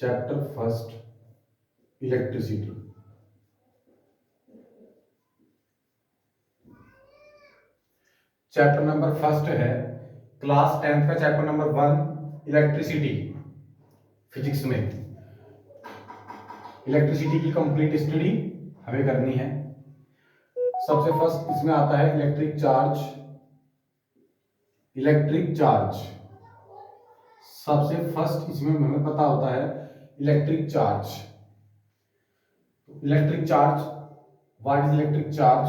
Chapter first electricity. Chapter number first है class 10th का chapter number 1 electricity. Physics में electricity की complete study हमें करनी है। सबसे फर्स्ट इसमें आता है इलेक्ट्रिक चार्ज। इलेक्ट्रिक चार्ज सबसे फर्स्ट इसमें हमें पता होता है electric charge. Electric charge, what is electric charge?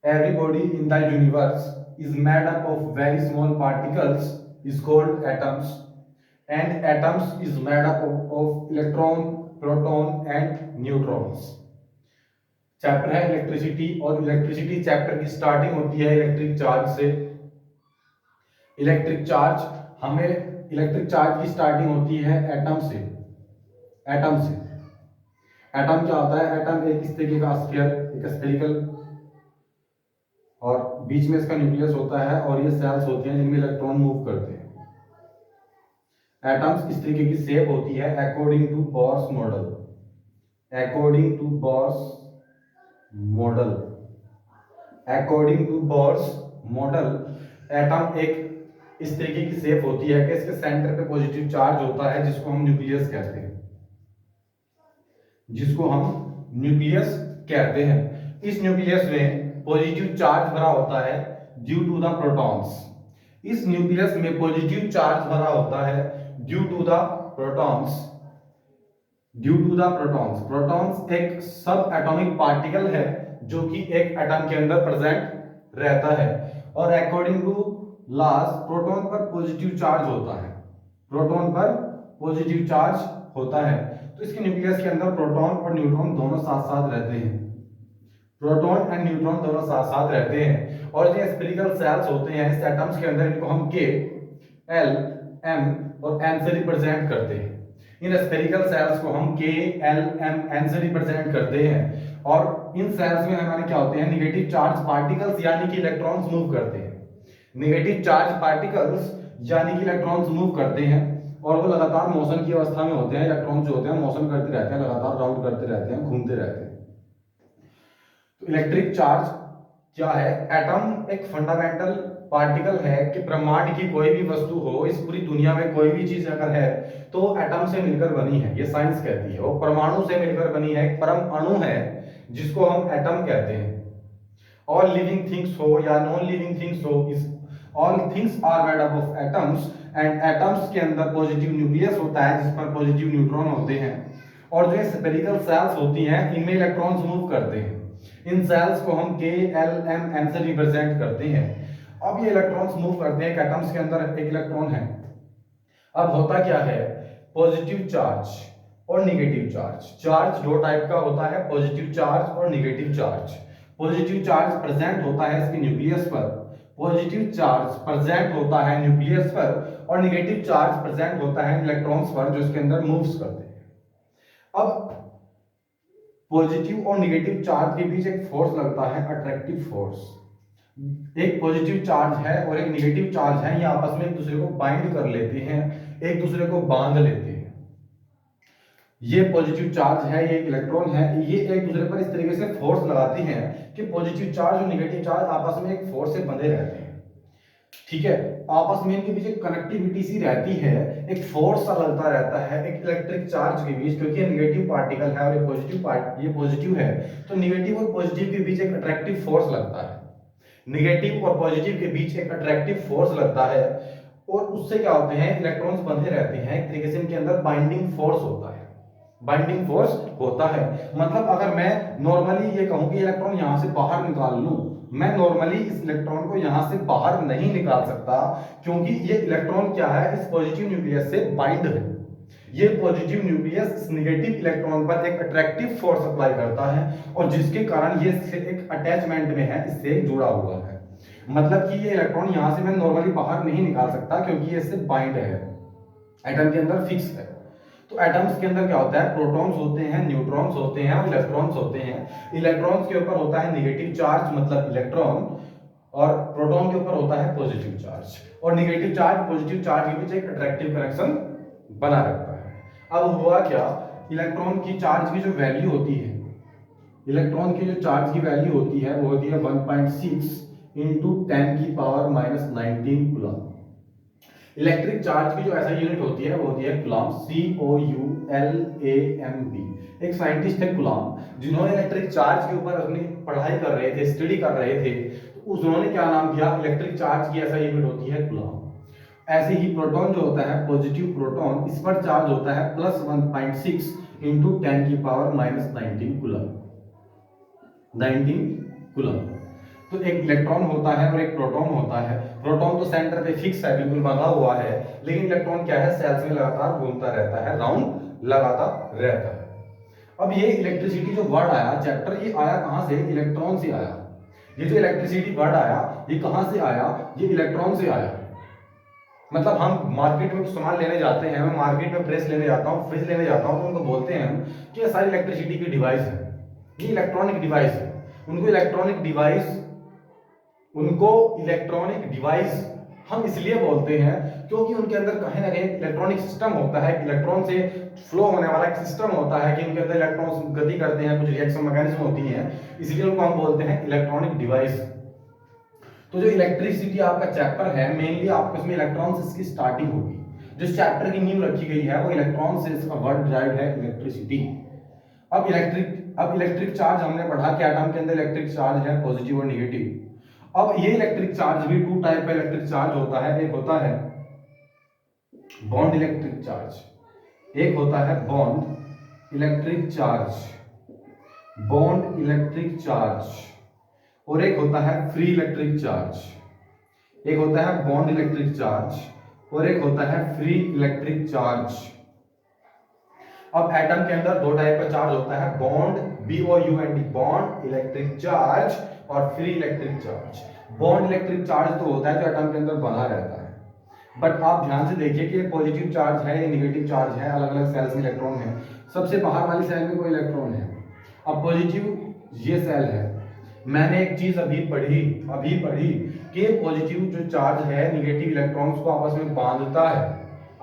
Every body in the universe is made up of very small particles is called atoms, and atoms is made up of electron, proton and neutrons. Chapter है electricity और electricity chapter की starting होती है electric charge से। Electric charge की starting होती है atom से। एटम क्या होता है? एटम एक इस तरीके का स्फीयर, एक स्फेरिकल, और बीच में इसका न्यूक्लियस होता है और ये सेल्स होती हैं जिनमें इलेक्ट्रॉन मूव करते हैं। एटम्स इस तरीके की शेप होती है according to Bohr's model. According to Bohr's model atom एक इस तरीके की शेप होती है कि इसके सेंटर पे पॉजिटिव चार्ज होता है जिसको हम न्यूक्लियस कहते हैं। इस न्यूक्लियस में पॉजिटिव चार्ज भरा होता है ड्यू टू द प्रोटॉन्स। इस न्यूक्लियस में पॉजिटिव चार्ज भरा होता है due to the protons. Protons एक सब एटॉमिक पार्टिकल है जो कि एक एटम के अंदर प्रेजेंट रहता है और अकॉर्डिंग टू लॉज प्रोटॉन पर पॉजिटिव चार्ज होता है। तो इसके न्यूक्लियस के अंदर प्रोटॉन और न्यूट्रॉन दोनों साथ साथ रहते हैं और जो स्फेरिकल सेल्स होते हैं इस एटम्स के अंदर, इनको हम K, L, M और N से रिप्रेजेंट करते हैं। इन स्फेरिकल सेल्स को हम K, L, M, N से रिप्रेजेंट करते हैं और इन सेल्स में हमारे क्या होते हैं? निगेटिव चार्ज पार्टिकल्स यानी कि इलेक्ट्रॉन्स मूव करते हैं। निगेटिव चार्ज पार्टिकल्स यानी कि इलेक्ट्रॉन्स मूव करते हैं और वो लगातार मोशन की अवस्था में होते हैं। इलेक्ट्रॉन्स जो होते हैं मोशन करते रहते हैं, लगातार राउंड करते रहते हैं, घूमते रहते हैं। तो इलेक्ट्रिक चार्ज क्या है? एटम एक फंडामेंटल पार्टिकल है कि ब्रह्मांड की कोई भी वस्तु हो, इस पूरी दुनिया में कोई भी चीज अगर है तो एटम से मिलकर बनी है, ये साइंस कहती है। वो परमाणु से मिलकर बनी है, एक परम अणु है जिसको हम एटम कहते हैं। ऑल लिविंग थिंग्स हो या नॉन लिविंग थिंग्स हो, all things are made up of atoms and atoms के अंदर पॉजिटिव न्यूक्लियस होता है जिस पर पॉजिटिव न्यूट्रॉन होते हैं और जो स्फेरिकल सेल्स होती हैं इनमें इलेक्ट्रॉन्स मूव करते हैं। इन सेल्स को हम K, L, M, N से रिप्रेजेंट करते हैं। अब ये इलेक्ट्रॉन्स मूव करते हैं, एटम्स के अंदर एक इलेक्ट्रॉन है। अब होता क्या है? पॉजिटिव चार्ज और नेगेटिव चार्ज दो टाइप का होता है, पॉजिटिव चार्ज और negative charge. Positive charge present होता है इसके न्यूक्लियस पर, और नेगेटिव चार्ज प्रेजेंट होता है इलेक्ट्रॉन्स पर जो इसके अंदर मूव्स करते हैं। अब पॉजिटिव और नेगेटिव चार्ज के बीच एक फोर्स लगता है, अट्रैक्टिव फोर्स। एक पॉजिटिव चार्ज है और एक नेगेटिव चार्ज है, ये आपस में एक दूसरे को बाइंड कर लेते हैं, एक दूसरे को बांध लेते हैं। ये पॉजिटिव चार्ज है, ये एक इलेक्ट्रॉन है, ये एक दूसरे पर इस तरीके से फोर्स लगाते हैं कि पॉजिटिव चार्ज और नेगेटिव चार्ज आपस में एक फोर्स से बंधे रहते हैं। ठीक है, आपस में इनके बीच एक कनेक्टिविटी सी रहती है, एक फोर्स सा लगता रहता है एक इलेक्ट्रिक चार्ज के बीच, क्योंकि ये नेगेटिव पार्टिकल है और ये पॉजिटिव है, तो नेगेटिव और पॉजिटिव के बीच एक अट्रैक्टिव फोर्स लगता है। नेगेटिव और पॉजिटिव के बीच एक अट्रैक्टिव फोर्स लगता है और उससे क्या होते हैं? इलेक्ट्रॉन्स बंधे रहते हैं, एक तरीके से इनके अंदर बाइंडिंग फोर्स होता है। मतलब अगर मैं नॉर्मली ये कहूं कि इलेक्ट्रॉन यहां से बाहर निकाल लूं, मैं नॉर्मली इस इलेक्ट्रॉन को यहां से बाहर नहीं निकाल सकता, क्योंकि ये इलेक्ट्रॉन क्या है? इस पॉजिटिव न्यूक्लियस से बाइंड है। ये पॉजिटिव न्यूक्लियस इस नेगेटिव इलेक्ट्रॉन पर एक अट्रैक्टिव फोर्स अप्लाई करता है और जिसके कारण ये एक अटैचमेंट में है, इससे जुड़ा हुआ है। मतलब कि ये इलेक्ट्रॉन यहां से मैं नॉर्मली बाहर नहीं निकाल सकता क्योंकि ये इससे बाइंड है, एटम के अंदर फिक्स है। तो एटम्स के अंदर क्या होता है? प्रोटॉन्स होते हैं, न्यूट्रॉन्स होते हैं और इलेक्ट्रॉन्स होते हैं। इलेक्ट्रॉन्स के ऊपर होता है नेगेटिव चार्ज मतलब इलेक्ट्रॉन, और प्रोटॉन के ऊपर होता है पॉजिटिव चार्ज, और नेगेटिव चार्ज पॉजिटिव चार्ज के बीच एक अट्रैक्टिव कनेक्शन बना रहता है। अब हुआ क्या, इलेक्ट्रॉन की चार्ज की जो वैल्यू होती है, इलेक्ट्रॉन की जो चार्ज की वैल्यू होती है वो होती है 1.6 इंटू 10⁻19 कूलम। इलेक्ट्रिक चार्ज की जो ऐसा यूनिट होती है वो होती है कूलम, COULAMB। एक साइंटिस्ट है कूलम, जिन्होंने इलेक्ट्रिक चार्ज के ऊपर अपनी पढ़ाई कर रहे थे, स्टडी कर रहे थे, तो उन्होंने क्या नाम दिया, इलेक्ट्रिक चार्ज की ऐसा यूनिट होती है कूलम। ऐसे ही प्रोटॉन जो होता है, पॉजिटिव प्रोटॉन, इस पर चार्ज होता है +1.6 इंटू 10⁻19 कूलम, 19 कूलम। तो एक इलेक्ट्रॉन होता है और एक प्रोटॉन होता है। प्रोटॉन तो सेंटर पे फिक्स है, बिल्कुल बंधा हुआ है, लेकिन इलेक्ट्रॉन क्या है, सेल्स में लगातार घूमता रहता है, राउंड लगाता रहता है। अब ये इलेक्ट्रिसिटी जो वर्ड आया चैप्टर, ये आया कहां से, इलेक्ट्रॉन से आया। ये जो इलेक्ट्रिसिटी वर्ड आया ये कहां से आया, ये इलेक्ट्रॉन से आया। मतलब हम मार्केट में कुछ सामान लेने जाते हैं, मैं मार्केट में प्रेस लेने जाता हूँ, फ्रिज लेने जाता हूँ, तो उनको बोलते हैं कि ये सारी इलेक्ट्रिसिटी की डिवाइस है, ये इलेक्ट्रॉनिक डिवाइस है। उनको इलेक्ट्रॉनिक डिवाइस हम इसलिए बोलते हैं क्योंकि उनके अंदर कहीं ना कहीं इलेक्ट्रॉनिक सिस्टम होता है, इलेक्ट्रॉन से फ्लो होने वाला एक सिस्टम होता है कि उनके अंदर इलेक्ट्रॉन्स गति करते हैं, कुछ रिएक्शन मैकेनिज्म होती हैं, इसलिए उनको हम बोलते हैं इलेक्ट्रॉनिक डिवाइस। तो जो इलेक्ट्रिसिटी आपका चैप्टर है, मेनली आपको इसमें इलेक्ट्रॉन से इसकी स्टार्टिंग होगी। जिस चैप्टर की नींव रखी गई है वो इलेक्ट्रॉन से, इसका वर्ड डिराइव्ड है इलेक्ट्रिसिटी। अब इलेक्ट्रिक चार्ज हमने पढ़ा कि एटम के अंदर इलेक्ट्रिक चार्ज है पॉजिटिव और नेगेटिव। अब ये इलेक्ट्रिक चार्ज भी टू टाइप का इलेक्ट्रिक चार्ज होता है। एक होता है बॉन्ड इलेक्ट्रिक चार्ज, एक होता है bond electric charge, bond electric charge, और एक होता है फ्री इलेक्ट्रिक चार्ज। एक होता है बॉन्ड इलेक्ट्रिक चार्ज और एक होता है फ्री इलेक्ट्रिक चार्ज। अब एटम के अंदर दो टाइप का चार्ज होता है, bond, BOUND, bond electric charge, और free electric charge. Bond electric charge तो होता है जो एटम के अंदर बना रहता है, बट आप ध्यान से देखिए कि पॉजिटिव चार्ज है या नेगेटिव चार्ज है, अलग अलग सेल्स में इलेक्ट्रॉन है। सबसे बाहर वाली सेल में कोई इलेक्ट्रॉन है। अब पॉजिटिव ये सेल है, मैंने एक चीज अभी पढ़ी कि पॉजिटिव जो चार्ज है नेगेटिव इलेक्ट्रॉन्स को आपस में बांधता है,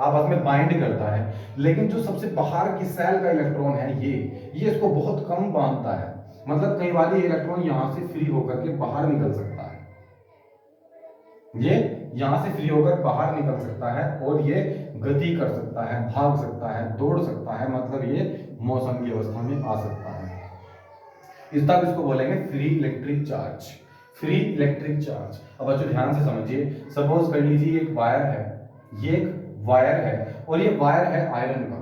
आपस में बाइंड करता है, लेकिन जो सबसे बाहर की सेल का इलेक्ट्रॉन है ये इसको बहुत कम बांधता है। मतलब कई बार ये इलेक्ट्रॉन यहां से फ्री होकर के बाहर निकल सकता है, ये यहां से फ्री होकर बाहर निकल सकता है और ये गति कर सकता है, भाग सकता है, दौड़ सकता है, मतलब ये मौसम की अवस्था में आ सकता है। इस तक इसको बोलेंगे free electric charge, free electric charge. अब बच्चों ध्यान से समझिए, सपोज कर लीजिए एक वायर है, ये एक वायर है और ये वायर है आयरन का,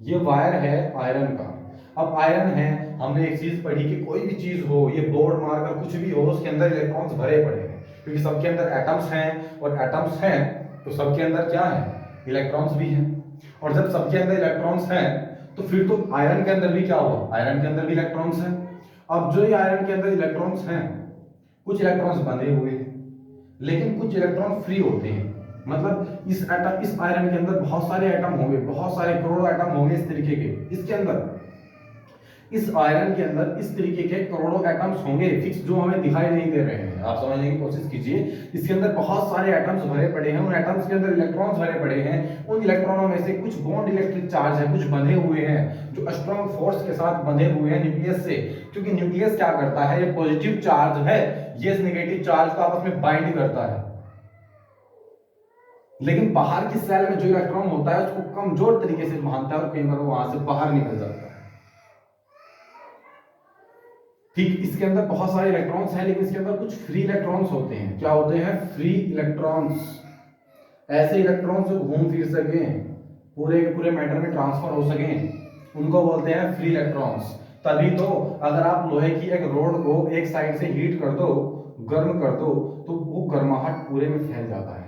ये वायर है आयरन का। अब आयरन है, हमने एक चीज पढ़ी कि कोई भी चीज हो, ये बोर्ड मारकर कुछ भी हो, उसके अंदर इलेक्ट्रॉन्स भरे पड़े हैं, क्योंकि सबके अंदर एटम्स हैं, और एटम्स हैं तो सबके अंदर क्या है, इलेक्ट्रॉन्स भी हैं। और जब सबके अंदर इलेक्ट्रॉन्स हैं तो फिर तो आयरन के अंदर भी क्या हुआ, आयरन के अंदर भी इलेक्ट्रॉन्स हैं। अब जो ये आयरन के अंदर इलेक्ट्रॉन्स हैं, कुछ इलेक्ट्रॉन्स बंधे हुए हैं लेकिन कुछ इलेक्ट्रॉन फ्री होते हैं। मतलब इस आयरन के अंदर बहुत सारे एटम होंगे, बहुत सारे करोड़ों एटम होंगे इस तरीके के, इसके अंदर, इस आयरन के अंदर इस तरीके के करोड़ों एटम्स होंगे फिक्स, जो हमें दिखाई नहीं दे रहे हैं। आप समझने की कोशिश कीजिए, इसके अंदर बहुत सारे एटम्स भरे पड़े हैं, उन एटम्स के अंदर इलेक्ट्रॉन्स भरे पड़े हैं। उन इलेक्ट्रॉनों में से कुछ बॉन्ड इलेक्ट्रिक चार्ज है, कुछ बंधे हुए हैं जो स्ट्रॉन्ग फोर्स के साथ बंधे हुए हैं न्यूक्लियस से। क्योंकि न्यूक्लियस क्या करता है, ये पॉजिटिव चार्ज है, ये इस नेगेटिव चार्ज को आपस में बाइंड करता है, लेकिन बाहर की सेल में जो इलेक्ट्रॉन होता है उसको कमजोर तरीके से बांधता है और कई बार वो वहां से बाहर निकल जाता है। ठीक, इसके अंदर बहुत सारे इलेक्ट्रॉन्स हैं लेकिन इसके अंदर कुछ फ्री इलेक्ट्रॉन्स होते हैं। क्या होते हैं, फ्री इलेक्ट्रॉन्स। ऐसे इलेक्ट्रॉन्स जो घूम फिर सकें, पूरे के पूरे मैटर में ट्रांसफर हो सकें, उनको बोलते हैं फ्री इलेक्ट्रॉन्स। तभी तो अगर आप लोहे की एक रोड को एक साइड से हीट कर दो, गर्म कर दो, तो वो गर्माहट पूरे में फैल जाता है।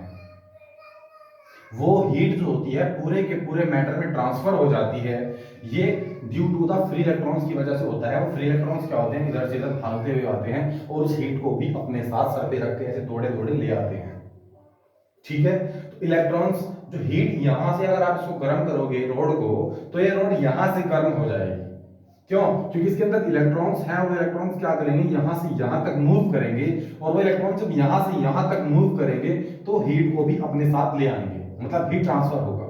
वो हीट जो होती है पूरे के पूरे मैटर में ट्रांसफर हो जाती है। ये due to the free electrons की वजह से होता है। वो फ्री इलेक्ट्रॉन्स क्या होते हैं, इधर से इधर भागते हुए आते हैं और उस हीट को भी अपने साथ सर पे रख के ऐसे दौड़े दौड़े ले आते हैं। ठीक है, तो इलेक्ट्रॉन्स जो हीट, यहां से अगर आप इसको गर्म करोगे रोड को, तो ये रोड यहां से गर्म हो जाएगी। क्यों, क्योंकि इसके अंदर इलेक्ट्रॉन्स हैं, वो इलेक्ट्रॉन्स क्या करेंगे, यहां से यहां तक मूव करेंगे, और वो इलेक्ट्रॉन्स जब यहां से यहां तक मूव करेंगे तो हीट को भी अपने साथ ले आएंगे, मतलब हीट ट्रांसफर होगा।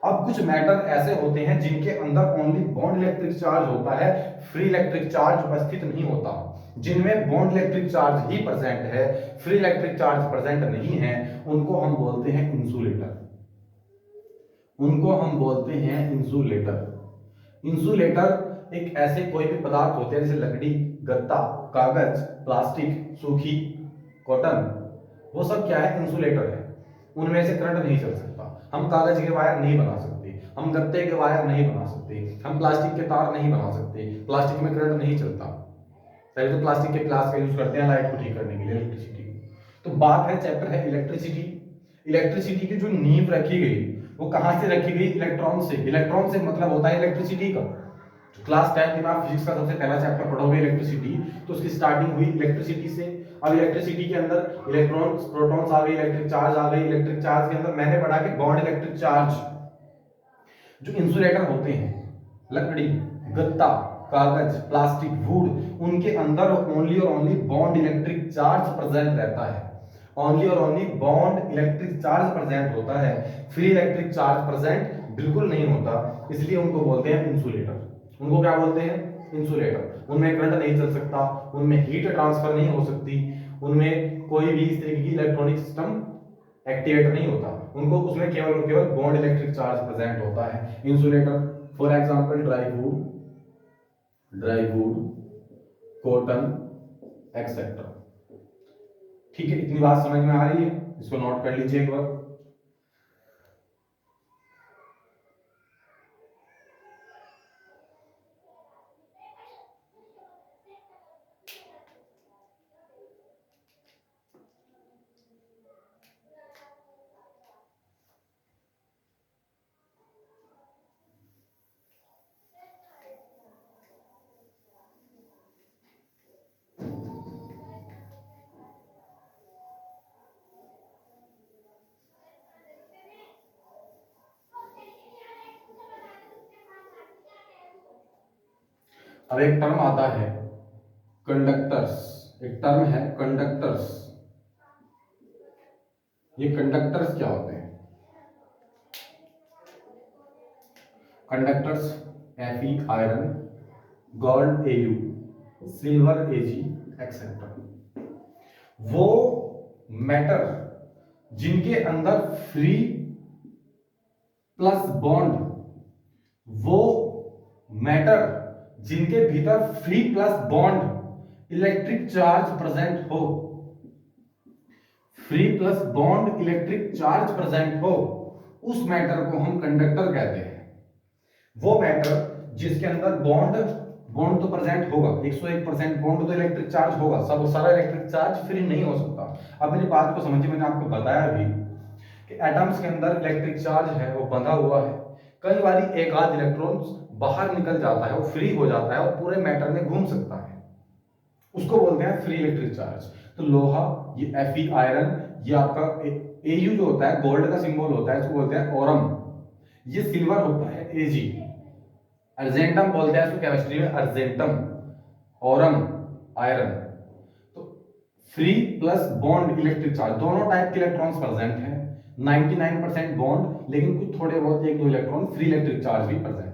अब कुछ मैटर ऐसे होते हैं जिनके अंदर ओनली बॉन्ड इलेक्ट्रिक चार्ज होता है, फ्री इलेक्ट्रिक चार्ज उपस्थित नहीं होता। जिनमें बॉन्ड इलेक्ट्रिक चार्ज ही प्रेजेंट है, फ्री इलेक्ट्रिक चार्ज प्रेजेंट नहीं है, उनको हम बोलते हैं इंसुलेटर। उनको हम बोलते हैं इंसुलेटर। इंसुलेटर एक ऐसे कोई भी पदार्थ होते हैं जैसे लकड़ी, गत्ता, कागज, प्लास्टिक, सूखी कॉटन, वो सब क्या है, इंसुलेटर है। उनमें से करंट नहीं चल सकता। हम कागज के वायर नहीं बना सकते, हम गत्ते के वायर नहीं बना सकते, हम प्लास्टिक के तार नहीं बना सकते, प्लास्टिक में करंट नहीं चलता। पहले तो प्लास्टिक के ग्लास का यूज करते हैं लाइट को ठीक करने के लिए, इलेक्ट्रिसिटी। तो बात है, चैप्टर है इलेक्ट्रिसिटी। इलेक्ट्रिसिटी की जो नींव रखी गई वो कहां से रखी गई, इलेक्ट्रॉन से। इलेक्ट्रॉन से मतलब होता है इलेक्ट्रिसिटी का। क्लास 10 में आप फिजिक्स का सबसे पहला चैप्टर पढ़ोगे इलेक्ट्रिसिटी, तो उसकी स्टार्टिंग हुई इलेक्ट्रिसिटी से। अब इलेक्ट्रिसिटी के अंदर इलेक्ट्रॉन्स, प्रोटॉन्स आ गए, इलेक्ट्रिक चार्ज आ गए। इलेक्ट्रिक चार्ज के अंदर मैंने पढ़ा कि बॉन्ड इलेक्ट्रिक चार्ज। जो इंसुलेटर होते हैं, लकड़ी, गत्ता, कागज, प्लास्टिक, वुड, उनके अंदर ओनली और only bond electric charge present रहता है। ओनली और only bond electric charge present होता है, फ्री इलेक्ट्रिक चार्ज प्रेजेंट बिल्कुल नहीं होता। इसलिए उनको बोलते हैं इंसुलेटर। उनको क्या बोलते हैं, इंसुलेटर। उनमें करंट नहीं चल सकता, उनमें हीट ट्रांसफर नहीं हो सकती, उनमें कोई भी इस तरीके की इलेक्ट्रॉनिक सिस्टम एक्टिवेट नहीं होता। उनको उसमें केवल और केवल बॉन्ड इलेक्ट्रिक चार्ज प्रेजेंट होता है, insulator. For example dry would, cotton, etcetera. ठीक है, इतनी बात समझ में आ रही है, इसको नोट कर लीजिए एक बार। अब एक टर्म आता है कंडक्टर्स। एक टर्म है कंडक्टर्स। ये कंडक्टर्स क्या होते हैं? Conductors Fe iron, gold Au, silver Ag etcetera. वो मैटर जिनके अंदर फ्री प्लस बॉन्ड, वो मैटर जिनके भीतर free plus bond electric charge present हो, free plus bond electric charge present हो, उस मैटर को हम कंडक्टर कहते हैं। वो मैटर जिसके अंदर बॉन्ड तो प्रेजेंट होगा, 101% बॉन्ड तो इलेक्ट्रिक चार्ज होगा, सब सारा इलेक्ट्रिक चार्ज फ्री नहीं हो सकता। अब मेरी बात को समझिए, मैंने आपको बताया भी कि एटम्स के अंदर इलेक्ट्रिक चार्ज है वो बंधा हुआ है। कई बार एक आध इलेक्ट्रॉन बाहर निकल जाता है, वो फ्री हो जाता है और पूरे मैटर में घूम सकता है, उसको बोलते हैं फ्री इलेक्ट्रिक चार्ज। तो लोहा, ये Fe आयरन, ये आपका Au जो होता है गोल्ड का सिंबल होता है, इसको बोलते हैं ओरम। ये सिल्वर होता है Ag, अर्जेंटम बोलते हैं इसको केमिस्ट्री में, अर्जेंटम, ओरम, आयरन। तो free plus bond electric charge, दोनों टाइप के इलेक्ट्रॉन्स प्रेजेंट हैं। 99% बॉन्ड, लेकिन कुछ थोड़े बहुत एक दो इलेक्ट्रॉन फ्री इलेक्ट्रिक चार्ज भी प्रेजेंट है।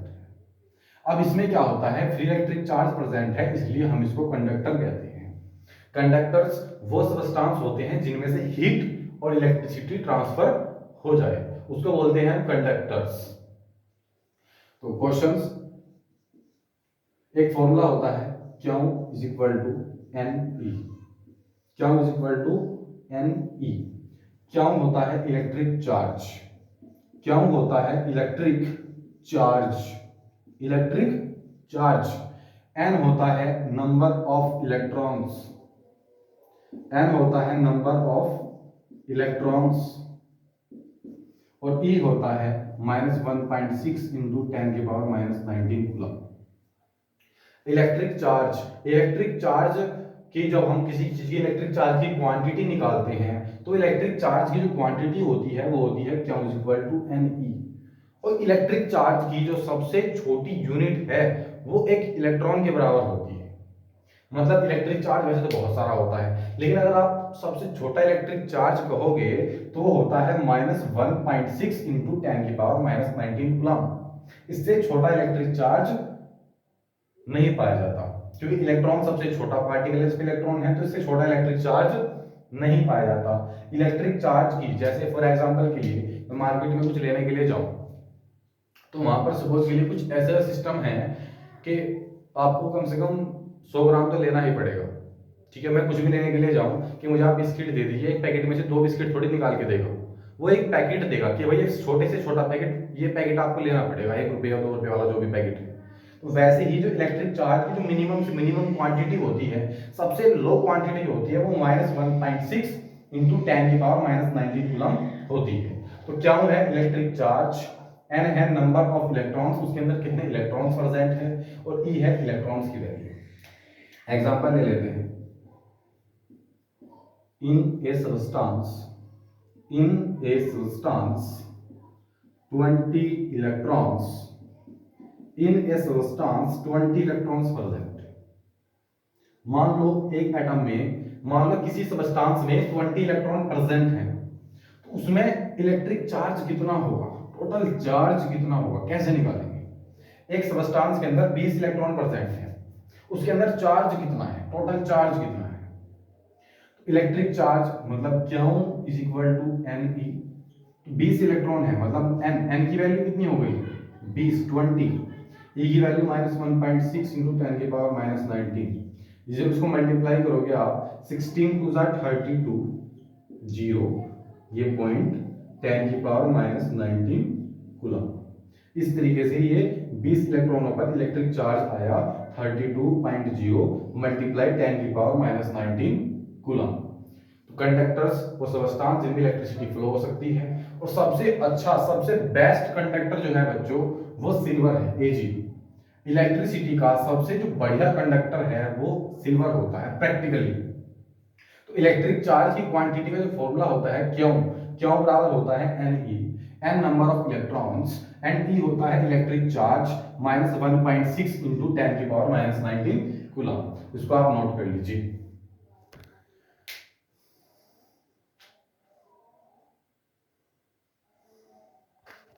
अब इसमें क्या होता है, फ्री इलेक्ट्रिक चार्ज प्रेजेंट है, इसलिए हम इसको कंडक्टर कहते हैं। कंडक्टर्स वो सब्सटेंस होते हैं जिनमें से हीट और इलेक्ट्रिसिटी ट्रांसफर हो जाए, उसको बोलते हैं कंडक्टर्स। तो क्वेश्चंस, एक फॉर्मूला होता है Q is equal to NE। Q is equal to NE। Q होता है इलेक्ट्रिक चार्ज, Q होता है electric charge, electric charge. N होता है नंबर ऑफ इलेक्ट्रॉन्स, N होता है नंबर ऑफ इलेक्ट्रॉन्स, और E होता है -1.6 इंटू 10 की पावर -19 कूलम। इलेक्ट्रिक चार्ज की जब हम किसी चीज की इलेक्ट्रिक चार्ज की क्वांटिटी निकालते हैं, तो इलेक्ट्रिक चार्ज की जो क्वांटिटी होती है वो होती है Q is equal to NE। और इलेक्ट्रिक चार्ज की जो सबसे छोटी यूनिट है वो एक इलेक्ट्रॉन के बराबर होती है। मतलब इलेक्ट्रिक चार्ज वैसे तो बहुत सारा होता है, लेकिन अगर आप आप सबसे छोटा इलेक्ट्रिक चार्ज कहोगे तो वो होता है -1.6 इंटू 10⁻⁻19 कूलम। इससे छोटा इलेक्ट्रिक चार्ज नहीं पाया जाता, क्योंकि इलेक्ट्रॉन सबसे छोटा पार्टिकल है, इसमें इलेक्ट्रॉन है, तो इससे छोटा इलेक्ट्रिक चार्ज नहीं पाया जाता। इलेक्ट्रिक चार्ज की जैसे फॉर एग्जांपल के लिए मैं मार्केट में कुछ लेने के लिए जाऊं, तो वहां पर सपोज के लिए कुछ ऐसा सिस्टम है कि आपको कम से कम 100 ग्राम तो लेना ही पड़ेगा। ठीक है, मैं कुछ भी लेने के लिए जाऊं कि मुझे आप बिस्किट दे दीजिए, एक पैकेट में से 2 बिस्किट थोड़ी निकाल के देगा, वो एक पैकेट देगा कि भाई एक छोटे से छोटा पैकेट, ये पैकेट आपको लेना पड़ेगा, 1 रुपये या 2 रुपये वाला जो भी पैकेट है। तो वैसे ही जो इलेक्ट्रिक चार्ज की जो मिनिमम से मिनिमम क्वांटिटी होती है, सबसे लो क्वांटिटी जो होती है वो -1.6 इंटू 10⁻⁻19 कूलम होती है। तो क्या है इलेक्ट्रिक चार्ज, n है नंबर ऑफ इलेक्ट्रॉन्स, उसके अंदर कितने इलेक्ट्रॉन्स प्रेजेंट है, और e है इलेक्ट्रॉन्स की वैल्यू। एग्जांपल ले लेते हैं, इन ए substance 20 electrons, in a substance 20 electrons present। मान लो एक एटम में, मान लो किसी सबस्टेंस में 20 इलेक्ट्रॉन प्रेजेंट है, तो उसमें इलेक्ट्रिक चार्ज कितना होगा, टोटल चार्ज कितना होगा, कैसे निकालेंगे। एक सबस्टेंस के अंदर 20 इलेक्ट्रॉन प्रेजेंट है, उसके अंदर चार्ज कितना है, टोटल चार्ज कितना है। इलेक्ट्रिक चार्ज मतलब Q is equal to N E, 20 electron है मतलब n की वैल्यू कितनी हो गई 20 e की वैल्यू -1.6 इंटू 10⁻⁻19, जिसे उसको मल्टीप्लाई करोगे आप 16 टू 32 0, ये पॉइंट 10⁻⁻19 कूलम। इस तरीके से ये 20 इलेक्ट्रॉनों पर इलेक्ट्रिक चार्ज आया 32.0 मल्टीप्लाई 10⁻⁻19 कूलम। तो कंडक्टर्स और सबस्टेंस जिनमें इलेक्ट्रिसिटी फ्लो हो सकती है, और सबसे अच्छा सबसे बेस्ट कंडक्टर जो है बच्चों वो सिल्वर है, Ag। इलेक्ट्रिसिटी का सबसे जो बढ़िया कंडक्टर है वो सिल्वर होता है प्रैक्टिकली। तो इलेक्ट्रिक चार्ज की क्वांटिटी का जो फॉर्मूला होता है क्यों बराबर होता है Ne, n number of electrons, and E होता है इलेक्ट्रिक चार्ज -1.6 इंटू 10⁻⁻19 कूलम। इसको आप नोट कर लीजिए।